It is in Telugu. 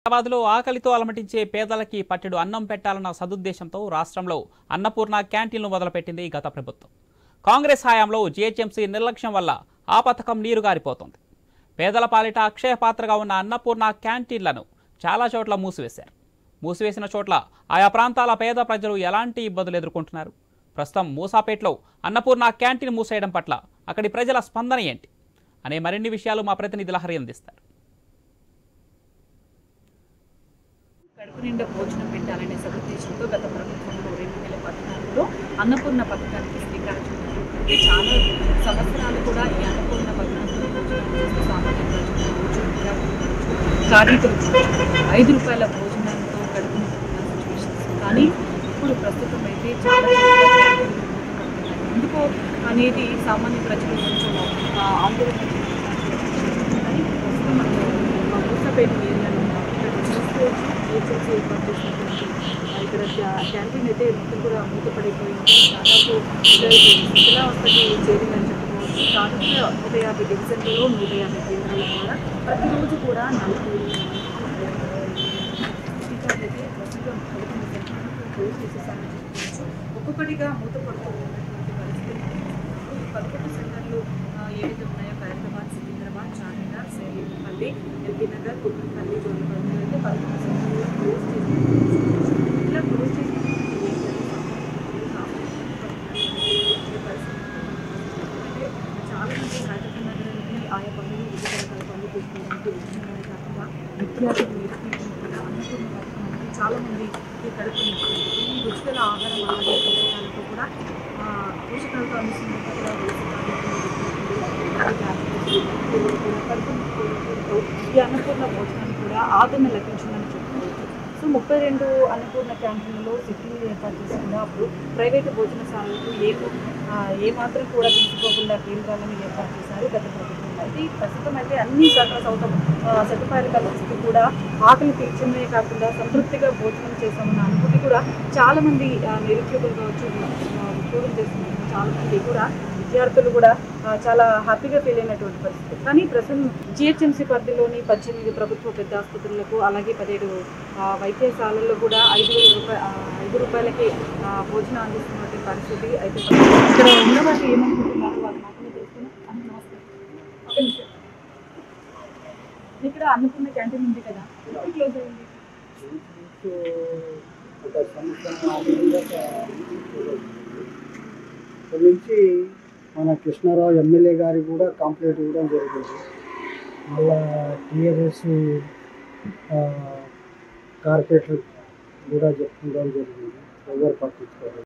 హైదరాబాద్లో ఆకలితో అలమటించే పేదలకి పట్టెడు అన్నం పెట్టాలన్న సదుద్దేశంతో రాష్ట్రంలో అన్నపూర్ణ క్యాంటీన్లు మొదలుపెట్టింది గత ప్రభుత్వం. కాంగ్రెస్ హయాంలో జీహెచ్ఎంసీ నిర్లక్ష్యం వల్ల ఆ పథకం నీరుగారిపోతుంది. పేదల పాలిట అక్షయ పాత్రగా ఉన్న అన్నపూర్ణ క్యాంటీన్లను చాలా చోట్ల మూసివేశారు. మూసివేసిన చోట్ల ఆయా ప్రాంతాల పేద ప్రజలు ఎలాంటి ఇబ్బందులు ఎదుర్కొంటున్నారు? ప్రస్తుతం మూసాపేటలో అన్నపూర్ణ క్యాంటీన్ మూసేయడం పట్ల అక్కడి ప్రజల స్పందన ఏంటి అనే మరిన్ని విషయాలు మా ప్రతినిధి లహరి అందిస్తారు. కడుపు నిండా భోజనం పెట్టాలనే సదుద్దేశంతో గత ప్రభుత్వంలో 2014లో అన్నపూర్ణ పథకానికి శ్రీకారం చుట్టారు. చాలా సంవత్సరాలు కూడా ఈ అన్నపూర్ణ పథకంలో భోజనం చేస్తూ సామాన్య ప్రజలు రోజు కార్మికులు ₹5 భోజనంతో కడుపు నింపుతున్న సిచ్యువేషన్స్. కానీ ఇప్పుడు ప్రస్తుతం అయితే చాలా ఎందుకో అనేది సామాన్య ప్రజలు కొంచెం ఆందోళన కానీ ప్రస్తుతం మనం మూసాపేట ఏరియాలో జీహెచ్ఎంసీ ఏర్పాటు చేసినటువంటి ఇక్కడ క్యాంటీన్ అయితే మొత్తం కూడా మూతపడిపోయింది. దాదాపు శిథిలావస్థకి చేరిందని చెప్పుకోవచ్చు. దాదాపుగా 150 డివిజన్లలో 150 కేంద్రాల ద్వారా ప్రతిరోజు కూడా 40 అయితే ప్రస్తుతం క్లోజ్ చేసేసారని చెప్పుకోవచ్చు. ఒక్కొక్కటిగా మూతపడుతూ ఉన్నటువంటి పరిస్థితి. ఈ 11 సెంటర్లు ఏవైతే ఉన్నాయో ఖైరతాబాద్, సికింద్రాబాద్, చార్మినార్, సేలింపల్లి, ఎల్బీ నగర్, కుక్కట్పల్లి, జోలిపల్లి అయితే 11 సెంటర్లు క్లోజ్ చేసి ఇలా క్లోజ్ చేసినటువంటి చాలా మంది హైదరాబాద్ నగరానికి ఆయా పనులు వివిధ రకాల పనులు తీసుకోవడానికి వచ్చిననే కాకుండా విద్యార్థులు నిరుద్యోగులు కూడా అన్నపూర్ణ పథకం అనేది చాలామంది ఈ కడుపు ఈ రుచికల ఆహారం అలాగే పోషకాలతో కూడా పోషకాలతో అందిస్తున్నట్టు కూడా ఈ అన్నపూర్ణ భోజనాన్ని కూడా ఆదరణ లభించిందని చెప్పుకోవచ్చు. సో 32 అన్నపూర్ణ క్యాంటీన్లలో సిటీలు ఏర్పాటు చేసుకున్న అప్పుడు ప్రైవేటు భోజనశాలలకు ఏమాత్రం కూడా తీసుకోకుండా కేంద్రాలను ఏర్పాటు చేశారు గత ప్రభుత్వం. అయితే ప్రస్తుతం అయితే అన్ని సకల సదుపాయాలు కల్పిస్తూ కూడా ఆకలి తీర్చడమే కాకుండా సంతృప్తిగా భోజనం చేసామన్న అనుభూతి కూడా చాలామంది నిరుద్యోగులు కావచ్చు, ఉద్యోగం చేస్తున్న చాలామంది కూడా విద్యార్థులు కూడా చాలా హ్యాపీగా ఫీల్ అయినటువంటి పరిస్థితి. కానీ ప్రస్తుతం జీహెచ్ఎంసీ పరిధిలోని 18 ప్రభుత్వ పెద్ద ఆసుపత్రులకు అలాగే 17 వైద్యశాలల్లో కూడా ₹5 భోజనం అందిస్తున్నటువంటి పరిస్థితి. అయితే ఇక్కడ ఉన్న వాళ్ళు ఏమనుకుంటున్నారు వాళ్ళు మాత్రమే తెలుసుకున్నాం. నమస్తే, ఇక్కడ అన్నపూర్ణ క్యాంటీన్ ఉంది కదా, క్లోజ్ అయింది. నుంచి మన కృష్ణారావు ఎమ్మెల్యే గారికి కూడా కంప్లైంట్ ఇవ్వడం జరిగింది. మళ్ళా టీఆర్ఎస్ కార్పొరేటర్ కూడా చెప్పుకోవడం జరిగింది. ఎవరు పట్టించుకోలేదు.